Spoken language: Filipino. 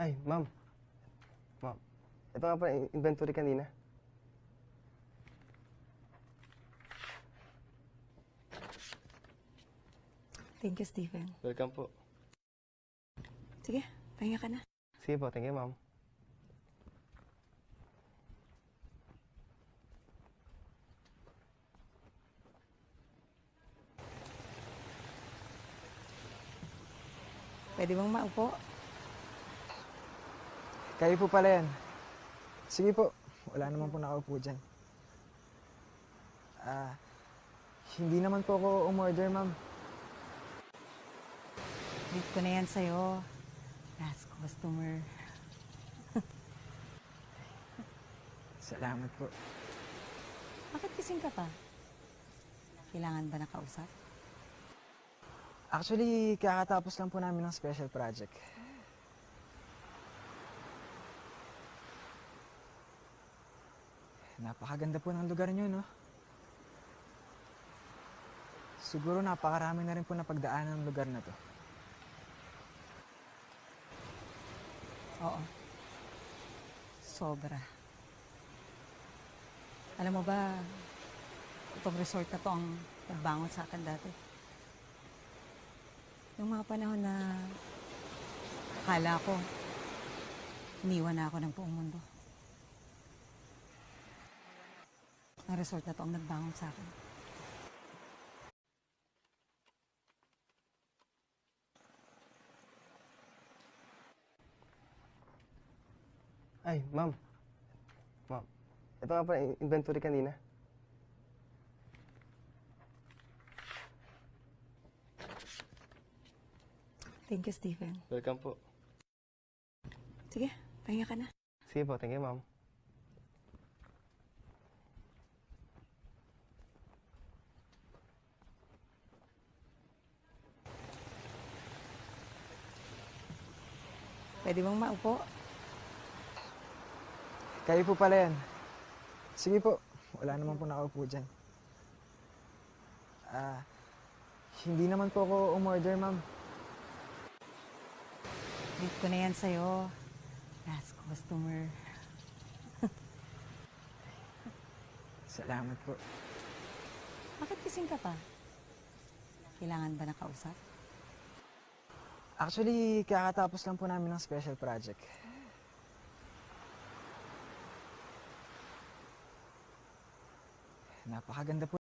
Ay, ma'am. Ma'am. Ito nga pala, inventory kanina. Thank you, Stephen. Welcome po. Sige, pahinga ka na. Sige po, thank you, ma'am. Pwede bang maupo? Kayo po pala yan. Sige po, wala naman po nakaupo dyan. Hindi naman po ako umorder, ma'am. Read ko na yan sa'yo. Last customer. Salamat po. Bakit kising ka pa? Kailangan ba nakausap? Actually, kakatapos lang po namin ng special project. Napakaganda po ng lugar nyo, no? Siguro napakarami na rin po napagdaanan ng lugar na to. Oo. Sobra. Alam mo ba, itong resort na to ang nagbangon sa akin dati. Yung mga panahon na akala ko, iniwan na ako ng buong mundo. Ang resort na to ang nagbangon sa akin. Ay, ma'am. Ma'am. Ito nga pala, inventory kanina. Thank you, Stephen. Welcome po. Sige, pahinga ka na. Sige po, thank you, ma'am. Pwede bang maupo? Kayo po pala yan. Sige po, wala naman po nakaupo dyan. Hindi naman po ako umorder, ma'am. Read ko na yan sa'yo. Last customer. Salamat po. Bakit kising ka pa? Kailangan ba nakausap? Actually, kakatapos lang po namin ng special project. Napakaganda po